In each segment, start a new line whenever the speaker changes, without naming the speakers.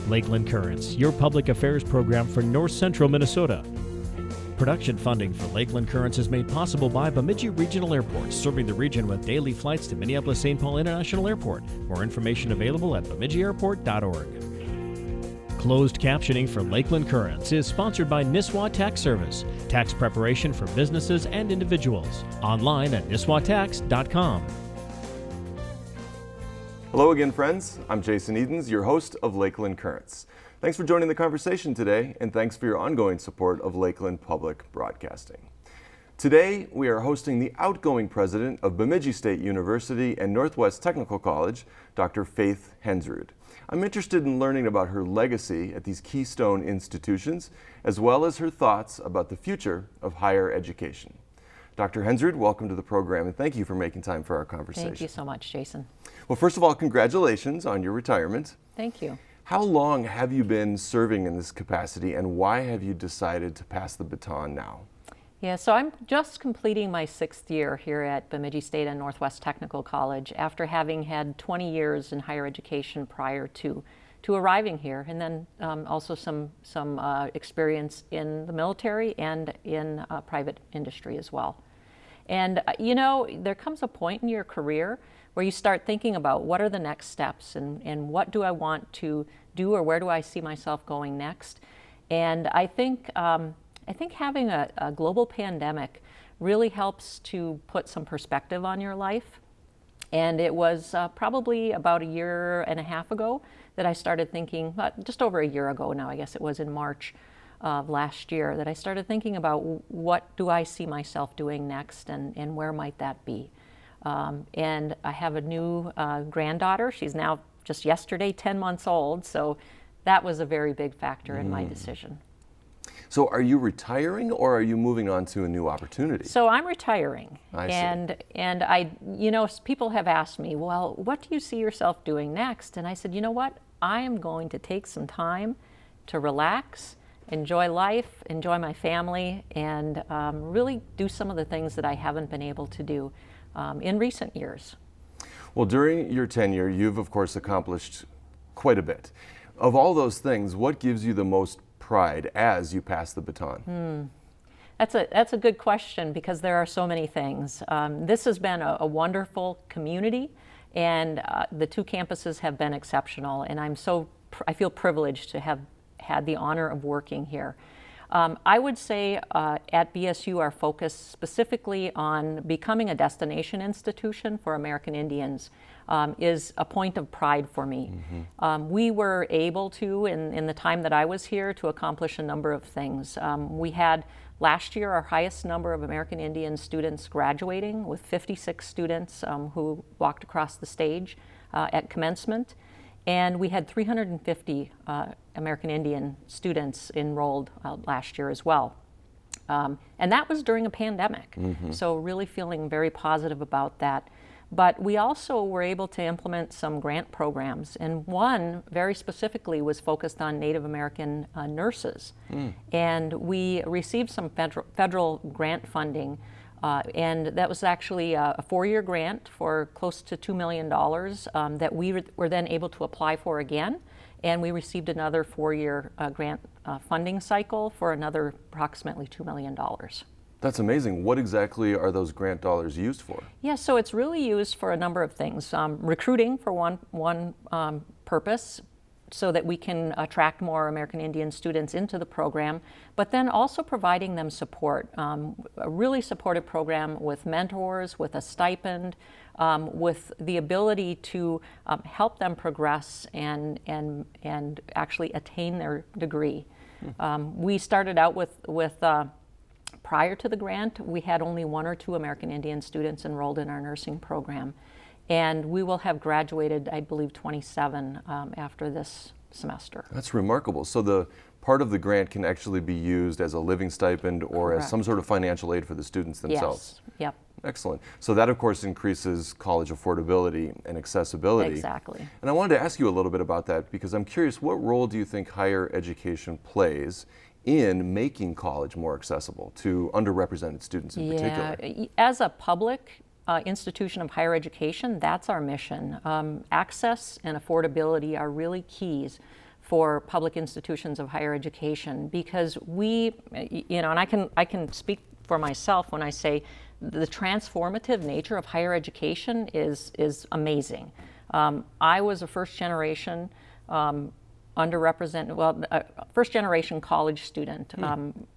Lakeland Currents, your public affairs program for north central Minnesota. Production funding for Lakeland Currents is made possible by Bemidji Regional Airport, serving the region with daily flights to Minneapolis-St. Paul International Airport. More information available at bemidjiairport.org. Closed captioning for Lakeland Currents is sponsored by Nisswa Tax Service, tax preparation for businesses and individuals. Online at nisswatax.com.
Hello again, friends. I'm Jason Edens, your host of Lakeland Currents. Thanks for joining the conversation today, and thanks for your ongoing support of Lakeland Public Broadcasting. Today, we are hosting the outgoing president of Bemidji State University and Northwest Technical College, Dr. Faith Hensrud. I'm interested in learning about her legacy at these keystone institutions, as well as her thoughts about the future of higher education. Dr. Hensrud, welcome to the program, and thank you for making time for our conversation.
Thank you so much, Jason.
Well, first of all, congratulations on your retirement.
Thank you.
How long have you been serving in this capacity, and why have you decided to pass the baton now?
Yeah, so I'm just completing my 6th year here at Bemidji State and Northwest Technical College after having had 20 years in higher education prior to arriving here, and then also some experience in the military and in private industry as well. And you know, there comes a point in your career where you start thinking about what are the next steps and what do I want to do, or where do I see myself going next. And I think having a global pandemic really helps to put some perspective on your life. And it was probably about a year and a half ago that I started thinking, just over a year ago now, I guess it was in March of last year, that I started thinking about what do I see myself doing next, and where might that be. And I have a new granddaughter. She's now just yesterday 10 months old, so that was a very big factor in my decision.
So are you retiring, or are you moving on to a new opportunity?
So I'm retiring.
I see.
And I, you know, people have asked me, well, what do you see yourself doing next? And I said, you know what? I am going to take some time to relax, enjoy life, enjoy my family, and really do some of the things that I haven't been able to do in recent years.
Well, during your tenure, you've of course accomplished quite a bit. Of all those things, what gives you the most pride as you pass the baton?
That's a good question, because there are so many things. This has been a wonderful community, and the two campuses have been exceptional, and I feel privileged to have had the honor of working here. I would say at BSU, our focus specifically on becoming a destination institution for American Indians is a point of pride for me. We were able to, in the time that I was here, to accomplish a number of things. We had last year our highest number of American Indian students graduating, with 56 students who walked across the stage at commencement. And we had 350 American Indian students enrolled last year as well. And that was during a pandemic. So really feeling very positive about that. But we also were able to implement some grant programs, and one very specifically was focused on Native American nurses. And we received some federal grant funding, and that was actually a 4-year grant for close to $2 million that we were then able to apply for again. And we received another 4-year grant funding cycle for another approximately $2 million.
That's amazing. What exactly are those grant dollars used for?
Yeah, so it's really used for a number of things. Recruiting for one purpose, so that we can attract more American Indian students into the program, but then also providing them support. A really supportive program with mentors, with a stipend, with the ability to help them progress and actually attain their degree. We started out with prior to the grant, we had only 1 or 2 American Indian students enrolled in our nursing program. And we will have graduated, I believe, 27 after this semester.
That's remarkable. So the part of the grant can actually be used as a living stipend or
Correct.
As some sort of financial aid for the students themselves.
Yes. Yep.
Excellent. So that, of course, increases college affordability and accessibility.
Exactly.
And I wanted to ask you a little bit about that, because I'm curious, what role do you think higher education plays in making college more accessible to underrepresented students in particular?
As a public institution of higher education, that's our mission. Access and affordability are really keys for public institutions of higher education, because we, and I can speak for myself when I say the transformative nature of higher education is amazing. I was a first generation first generation college student.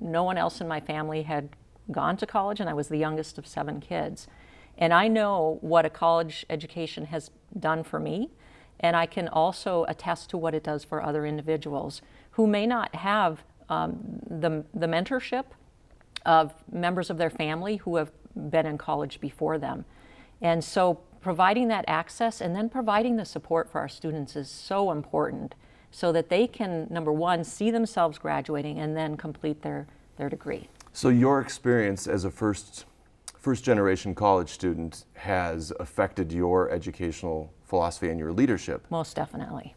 No one else in my family had gone to college, and I was the youngest of 7 kids. And I know what a college education has done for me, and I can also attest to what it does for other individuals who may not have the mentorship of members of their family who have been in college before them. And so providing that access and then providing the support for our students is so important, so that they can, number one, see themselves graduating and then complete their degree.
So your experience as a first generation college student has affected your educational philosophy and your leadership.
Most definitely.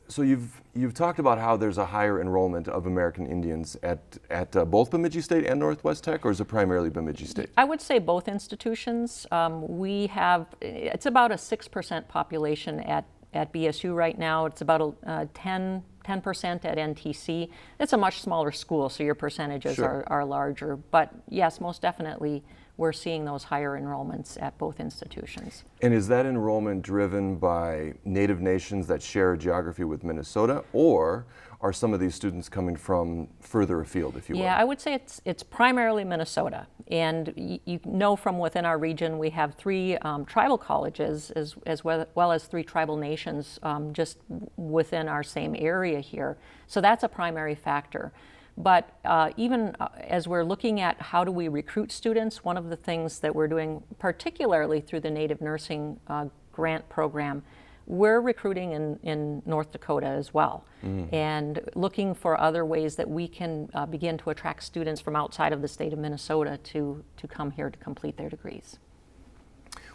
So you've talked about how there's a higher enrollment of American Indians at both Bemidji State and Northwest Tech, or is it primarily Bemidji State?
I would say both institutions. It's about a 6% population at BSU right now. It's about 10% at NTC. It's a much smaller school, so your percentages
Sure.
are larger. But yes, most definitely, we're seeing those higher enrollments at both institutions.
And is that enrollment driven by Native nations that share a geography with Minnesota, or are some of these students coming from further afield, if you will?
Yeah, I would say it's primarily Minnesota. And you know, from within our region, we have 3 tribal colleges as well as 3 tribal nations just within our same area here. So that's a primary factor. But even as we're looking at how do we recruit students, one of the things that we're doing, particularly through the Native Nursing Grant Program, we're recruiting in North Dakota as well, and looking for other ways that we can begin to attract students from outside of the state of Minnesota to come here to complete their degrees.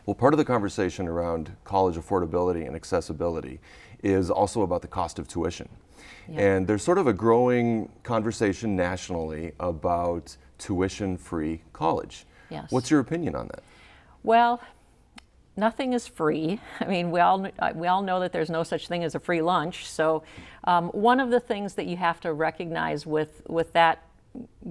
Well, part of the conversation around college affordability and accessibility is also about the cost of tuition.
Yeah.
And there's sort of a growing conversation nationally about tuition-free college.
Yes.
What's your opinion on that?
Well, nothing is free. I mean, we all know that there's no such thing as a free lunch. So one of the things that you have to recognize with that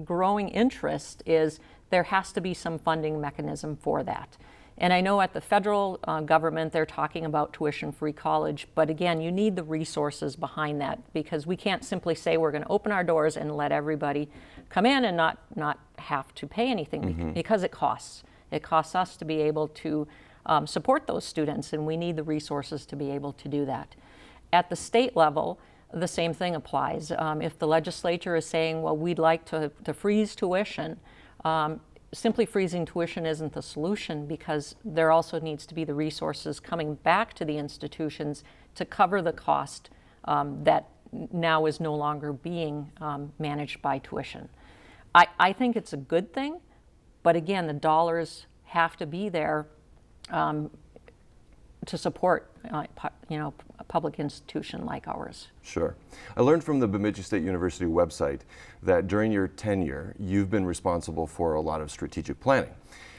growing interest is there has to be some funding mechanism for that. And I know at the federal government, they're talking about tuition-free college, but again, you need the resources behind that, because we can't simply say we're going to open our doors and let everybody come in and not have to pay anything, because it costs. It costs us to be able to support those students, and we need the resources to be able to do that. At the state level, the same thing applies. If the legislature is saying, well, we'd like to freeze tuition, simply freezing tuition isn't the solution, because there also needs to be the resources coming back to the institutions to cover the cost that now is no longer being managed by tuition. I think it's a good thing, but again, the dollars have to be there to support a public institution like ours.
Sure. I learned from the Bemidji State University website that during your tenure, you've been responsible for a lot of strategic planning.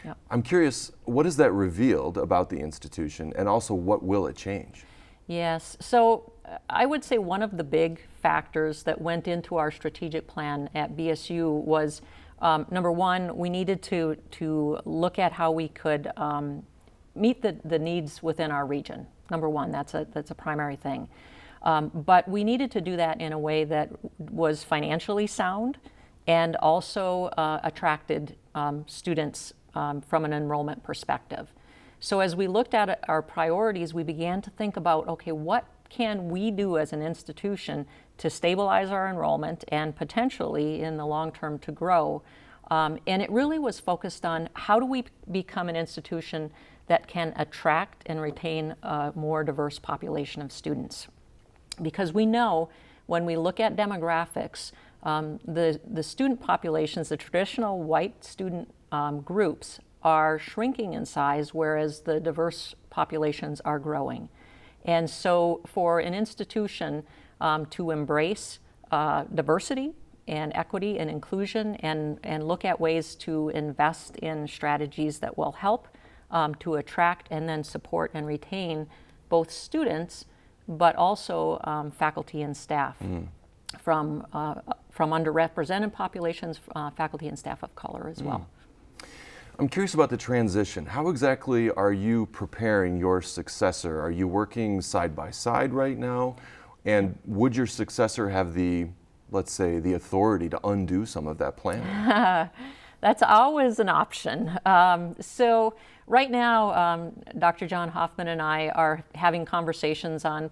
Yep.
I'm curious, what has that revealed about the institution, and also what will it change?
Yes, so I would say one of the big factors that went into our strategic plan at BSU was, number one, we needed to look at how we could meet the needs within our region. Number one, that's a primary thing. But we needed to do that in a way that was financially sound and also attracted students from an enrollment perspective. So as we looked at our priorities, we began to think about, okay, what can we do as an institution to stabilize our enrollment and potentially in the long term to grow? And it really was focused on how do we become an institution that can attract and retain a more diverse population of students. Because we know when we look at demographics, the student populations, the traditional white student groups are shrinking in size, whereas the diverse populations are growing. And so for an institution to embrace diversity and equity and inclusion and look at ways to invest in strategies that will help to attract and then support and retain both students, but also faculty and staff from underrepresented populations, faculty and staff of color as well.
I'm curious about the transition. How exactly are you preparing your successor? Are you working side by side right now? And would your successor have the, let's say, the authority to undo some of that planning?
That's always an option. So right now, Dr. John Hoffman and I are having conversations on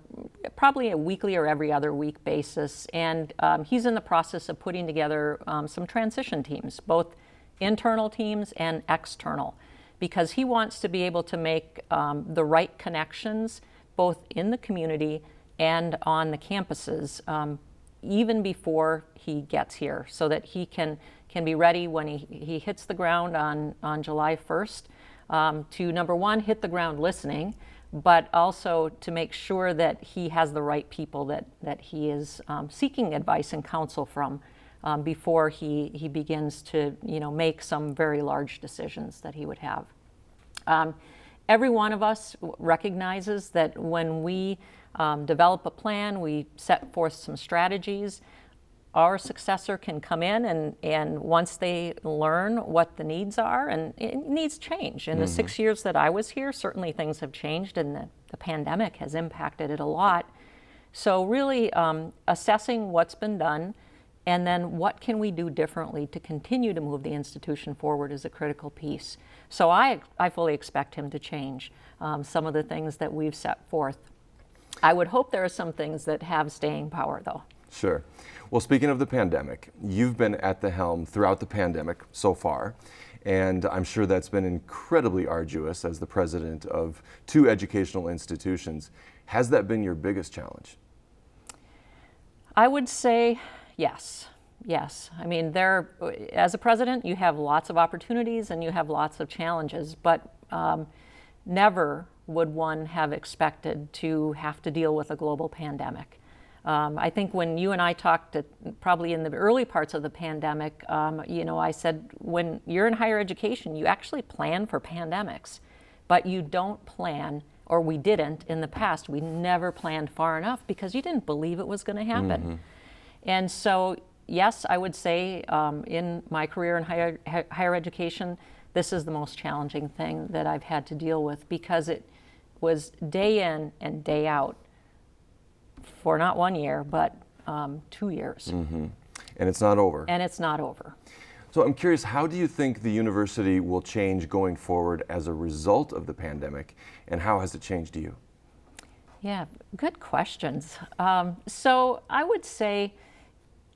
probably a weekly or every other week basis. And he's in the process of putting together some transition teams, both internal teams and external, because he wants to be able to make the right connections both in the community and on the campuses even before he gets here, so that he can be ready when he hits the ground on July 1st to, number one, hit the ground listening, but also to make sure that he has the right people that he is seeking advice and counsel from before he begins to make some very large decisions that he would have. Every one of us recognizes that when we develop a plan, we set forth some strategies, our successor can come in and once they learn what the needs are, and needs change. In the 6 years that I was here, certainly things have changed, and the pandemic has impacted it a lot. So really assessing what's been done, and then what can we do differently to continue to move the institution forward is a critical piece. So I fully expect him to change some of the things that we've set forth. I would hope there are some things that have staying power, though.
Sure. Well, speaking of the pandemic, you've been at the helm throughout the pandemic so far, and I'm sure that's been incredibly arduous as the president of 2 educational institutions. Has that been your biggest challenge?
I would say yes. Yes. I mean, as a president, you have lots of opportunities and you have lots of challenges, but never would one have expected to have to deal with a global pandemic. I think when you and I talked probably in the early parts of the pandemic, I said, when you're in higher education, you actually plan for pandemics, but you don't plan, or we didn't in the past, we never planned far enough because you didn't believe it was going to happen. And so, yes, I would say in my career in higher education, this is the most challenging thing that I've had to deal with, because it was day in and day out for not 1 year, but 2 years.
And it's not over.
And it's not over.
So I'm curious, how do you think the university will change going forward as a result of the pandemic, and how has it changed you?
Yeah, good questions. So I would say,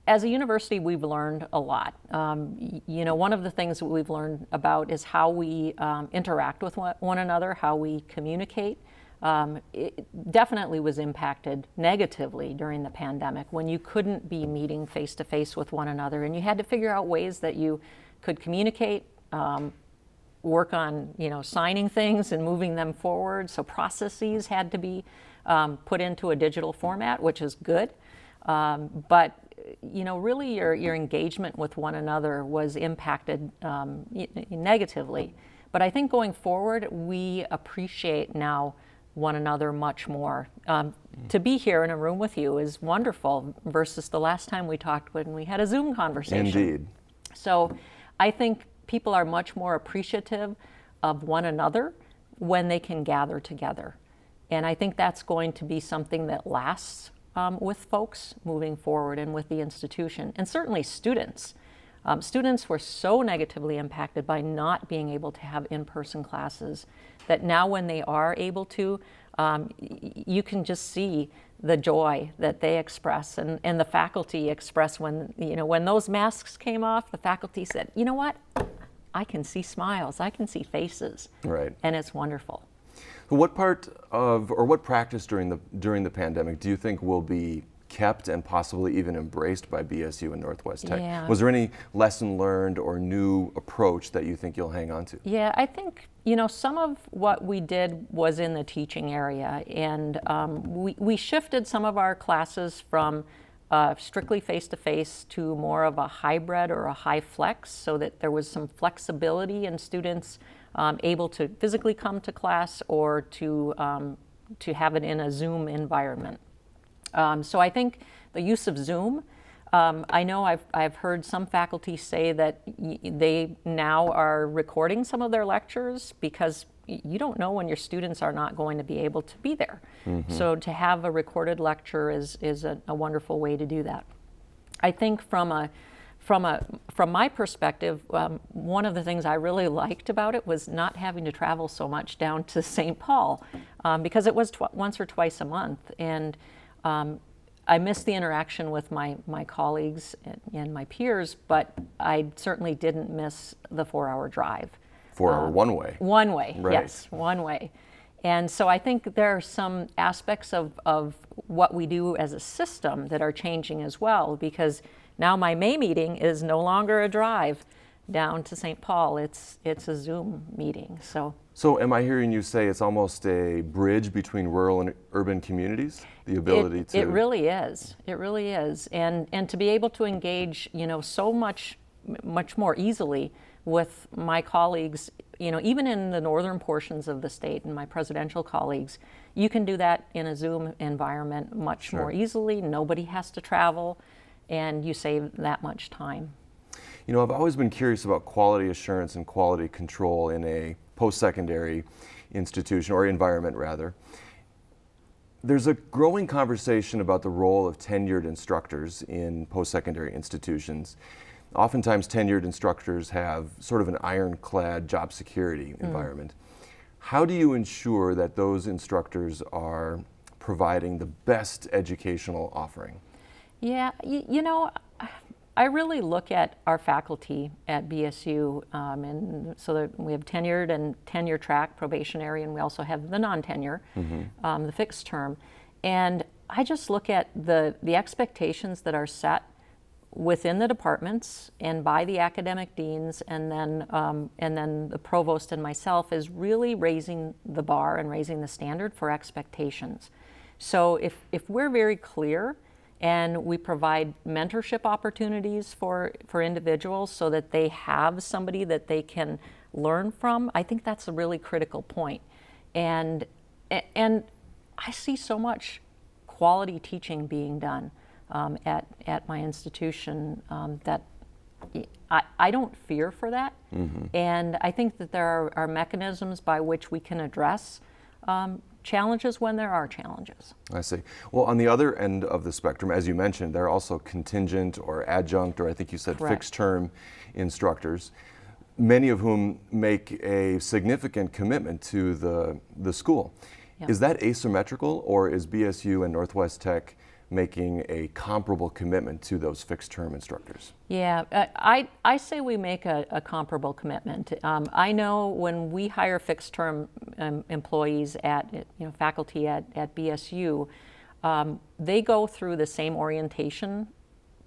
as a university, we've learned a lot. One of the things that we've learned about is how we interact with one another, how we communicate. It definitely was impacted negatively during the pandemic when you couldn't be meeting face-to-face with one another, and you had to figure out ways that you could communicate, work on signing things and moving them forward. So processes had to be put into a digital format, which is good. But really your engagement with one another was impacted negatively. But I think going forward, we appreciate now one another much more. To be here in a room with you is wonderful versus the last time we talked when we had a Zoom conversation.
Indeed.
So I think people are much more appreciative of one another when they can gather together. And I think that's going to be something that lasts with folks moving forward and with the institution. And certainly students. Students were so negatively impacted by not being able to have in-person classes that now when they are able to, you can just see the joy that they express and the faculty express when those masks came off. The faculty said, "You know what? I can see smiles, I can see faces."
Right.
And it's wonderful.
What part of, or what practice during the pandemic do you think will be kept and possibly even embraced by BSU and Northwest Tech?
Yeah.
Was there any lesson learned or new approach that you think you'll hang on to?
Yeah, I think some of what we did was in the teaching area, and we shifted some of our classes from strictly face-to-face to more of a hybrid or a high flex, so that there was some flexibility in students able to physically come to class or to to have it in a Zoom environment. So I think the use of Zoom, I know I've heard some faculty say that they now are recording some of their lectures because you don't know when your students are not going to be able to be there. So to have a recorded lecture is a wonderful way to do that. I think from my perspective, one of the things I really liked about it was not having to travel so much down to St. Paul, because it was once or twice a month, and I missed the interaction with my colleagues and my peers, but I certainly didn't miss the 4-hour drive.
4-hour one way.
One way,
Right.
yes, one way. And so I think there are some aspects of what we do as a system that are changing as well, because now my May meeting is no longer a drive down to St. Paul. It's a Zoom meeting.
So am I hearing you say it's almost a bridge between rural and urban communities? The ability to...
It really is. It really is. And to be able to engage, so much more easily with my colleagues, even in the northern portions of the state and my presidential colleagues, you can do that in a Zoom environment much more easily. Nobody has to travel, and you save that much time.
I've always been curious about quality assurance and quality control in a post-secondary institution, or environment rather. There's a growing conversation about the role of tenured instructors in post-secondary institutions. Oftentimes tenured instructors have sort of an ironclad job security environment. How do you ensure that those instructors are providing the best educational offering?
Yeah, I really look at our faculty at BSU, and so that we have tenured and tenure track, probationary, and we also have the non-tenure, the fixed term. And I just look at the expectations that are set within the departments and by the academic deans, and then the provost and myself, is really raising the bar and raising the standard for expectations. So if we're very clear and we provide mentorship opportunities for individuals so that they have somebody that they can learn from, I think that's a really critical point. And I see so much quality teaching being done at my institution that I don't fear for that. And I think that there are mechanisms by which we can address challenges when there are challenges.
I see. Well, on the other end of the spectrum, as you mentioned, there are also contingent or adjunct, or I think you said fixed term instructors, many of whom make a significant commitment to the school.
Yeah.
Is that asymmetrical, or is BSU and Northwest Tech making a comparable commitment to those fixed term instructors?
Yeah, I say we make a comparable commitment. I know when we hire fixed term employees at faculty at BSU, they go through the same orientation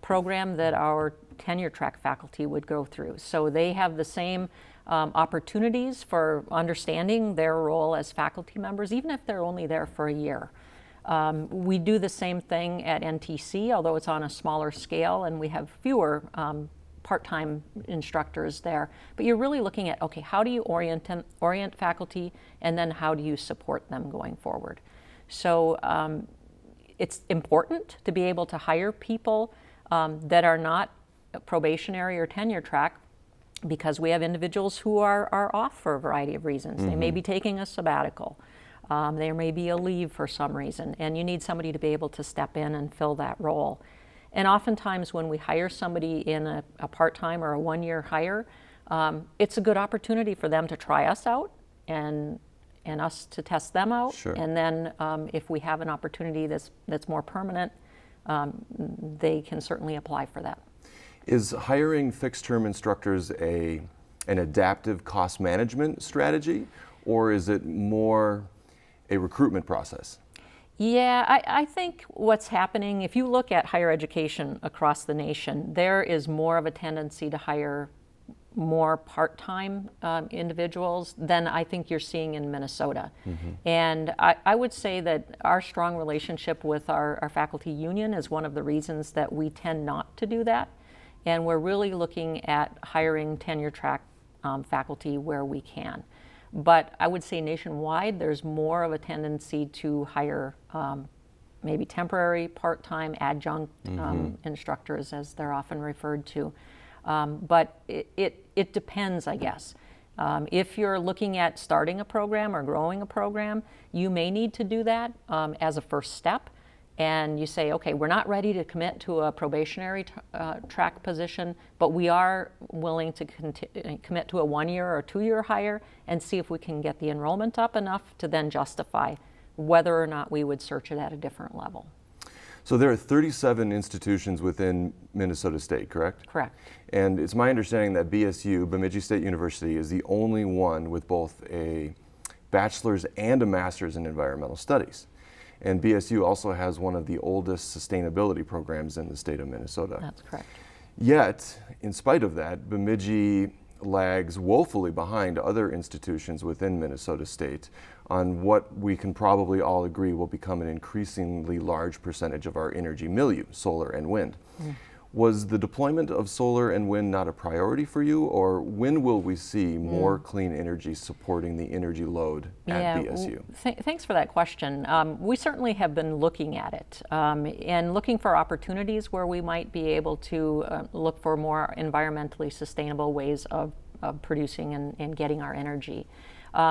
program that our tenure track faculty would go through. So they have the same opportunities for understanding their role as faculty members, even if they're only there for a year. We do the same thing at NTC, although it's on a smaller scale, and we have fewer part-time instructors there. But you're really looking at, okay, how do you orient faculty, and then how do you support them going forward? So it's important to be able to hire people that are not probationary or tenure track, because we have individuals who are off for a variety of reasons. They may be taking a sabbatical. There may be a leave for some reason, and you need somebody to be able to step in and fill that role. And oftentimes when we hire somebody in a part-time or a one-year hire, it's a good opportunity for them to try us out and us to test them out.
Sure. And
then if we have an opportunity that's more permanent, they can certainly apply for that.
Is hiring fixed-term instructors an adaptive cost management strategy, or is it more a recruitment process?
Yeah, I think what's happening, if you look at higher education across the nation, there is more of a tendency to hire more part-time individuals than I think you're seeing in Minnesota. And I would say that our strong relationship with our faculty union is one of the reasons that we tend not to do that. And we're really looking at hiring tenure track faculty where we can. But I would say nationwide, there's more of a tendency to hire maybe temporary, part-time, adjunct instructors, as they're often referred to. But it depends, I guess. If you're looking at starting a program or growing a program, you may need to do that as a first step. And you say, okay, we're not ready to commit to a probationary track position, but we are willing to commit to a 1-year or 2-year hire and see if we can get the enrollment up enough to then justify whether or not we would search it at a different level.
So there are 37 institutions within Minnesota State, correct?
Correct.
And it's my understanding that BSU, Bemidji State University, is the only one with both a bachelor's and a master's in environmental studies. And BSU also has one of the oldest sustainability programs in the state of Minnesota.
That's correct.
Yet, in spite of that, Bemidji lags woefully behind other institutions within Minnesota State on what we can probably all agree will become an increasingly large percentage of our energy milieu, solar and wind. Was the deployment of solar and wind not a priority for you, or when will we see more clean energy supporting the energy load at BSU?
Thanks for that question. We certainly have been looking at it and looking for opportunities where we might be able to look for more environmentally sustainable ways of producing and getting our energy.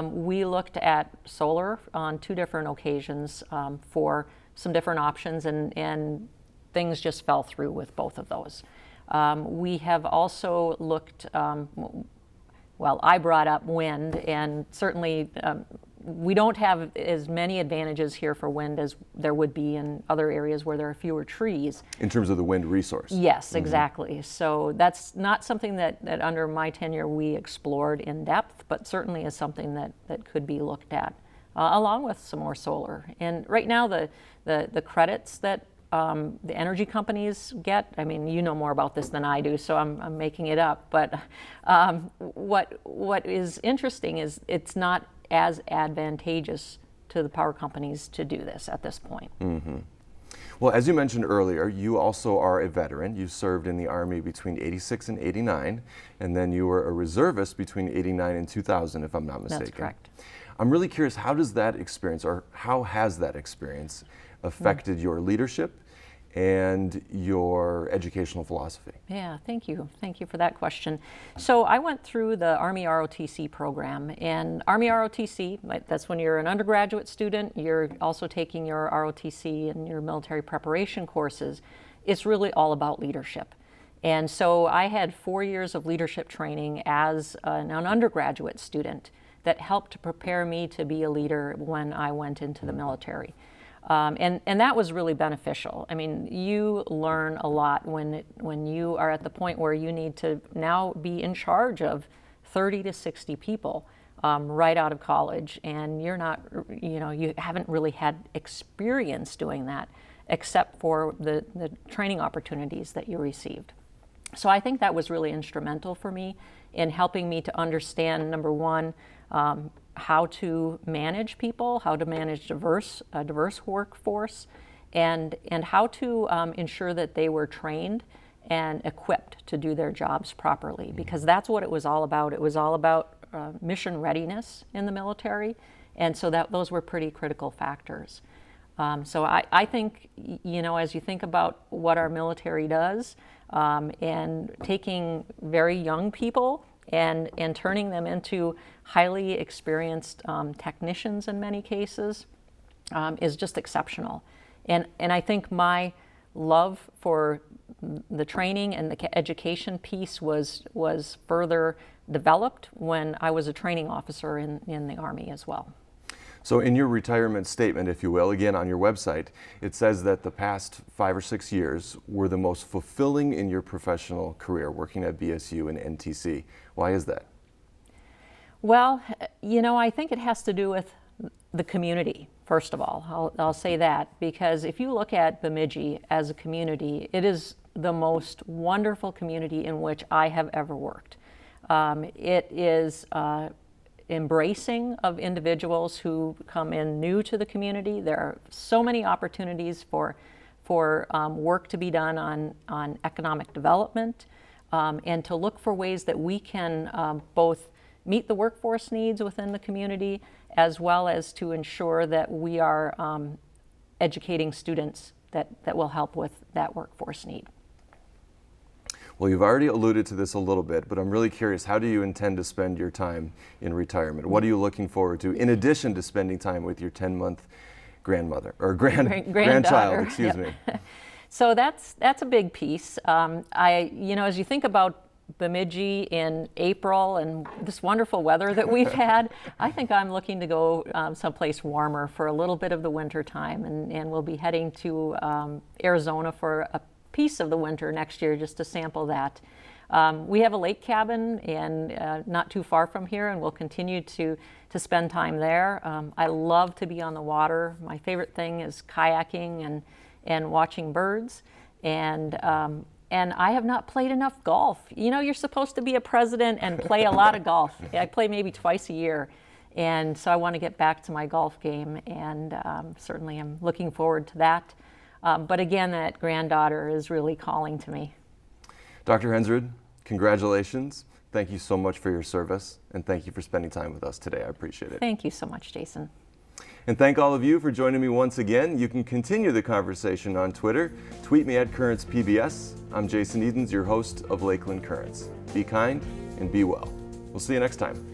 We looked at solar on 2 different occasions for some different options, and things just fell through with both of those. We have also looked, well, I brought up wind, and certainly we don't have as many advantages here for wind as there would be in other areas where there are fewer trees.
In terms of the wind resource?
Yes, exactly. So that's not something that under my tenure we explored in depth, but certainly is something that could be looked at, along with some more solar. And right now the credits that the energy companies get, I mean, you know more about this than I do, so I'm making it up. But what is interesting is it's not as advantageous to the power companies to do this at this point.
Well, as you mentioned earlier, you also are a veteran. You served in the Army between 86 and 89, and then you were a reservist between 89 and 2000, if I'm not mistaken.
That's correct.
I'm really curious, how does that experience, or how has that experience affected your leadership and your educational philosophy?
Yeah, thank you. Thank you for that question. So I went through the Army ROTC program, and Army ROTC, that's when you're an undergraduate student, you're also taking your ROTC and your military preparation courses. It's really all about leadership. And so I had 4 years of leadership training as an undergraduate student that helped to prepare me to be a leader when I went into the military. And that was really beneficial. I mean, you learn a lot when you are at the point where you need to now be in charge of 30 to 60 people right out of college, and you're not, you haven't really had experience doing that except for the training opportunities that you received. So I think that was really instrumental for me in helping me to understand, number one, how to manage people, how to manage a diverse workforce, and how to ensure that they were trained and equipped to do their jobs properly, because that's what it was all about. It was all about mission readiness in the military, and so those were pretty critical factors. So I think, as you think about what our military does, and taking very young people and turning them into highly experienced technicians in many cases is just exceptional. And I think my love for the training and the education piece was further developed when I was a training officer in the Army as well.
So in your retirement statement, if you will, again on your website, it says that the past 5 or 6 years were the most fulfilling in your professional career working at BSU and NTC. Why is that?
Well, I think it has to do with the community, first of all. I'll say that, because if you look at Bemidji as a community, it is the most wonderful community in which I have ever worked. It is embracing of individuals who come in new to the community. There are so many opportunities for work to be done on economic development, and to look for ways that we can both meet the workforce needs within the community, as well as to ensure that we are educating students that will help with that workforce need.
Well, you've already alluded to this a little bit, but I'm really curious, how do you intend to spend your time in retirement? What are you looking forward to, in addition to spending time with your 10-month grandmother, or grandchild, excuse me?
So that's a big piece. As you think about Bemidji in April and this wonderful weather that we've had, I think I'm looking to go someplace warmer for a little bit of the winter time, and we'll be heading to Arizona for a piece of the winter next year just to sample that. We have a lake cabin and not too far from here, and we'll continue to spend time there. I love to be on the water. My favorite thing is kayaking and watching birds. And I have not played enough golf. You know, you're supposed to be a president and play a lot of golf. I play maybe twice a year. And so I want to get back to my golf game, and certainly I'm looking forward to that. But again, that granddaughter is really calling to me.
Dr. Hensrud, congratulations. Thank you so much for your service, and thank you for spending time with us today. I appreciate it.
Thank you so much, Jason.
And thank all of you for joining me once again. You can continue the conversation on Twitter. Tweet me at CurrentsPBS. I'm Jason Edens, your host of Lakeland Currents. Be kind and be well. We'll see you next time.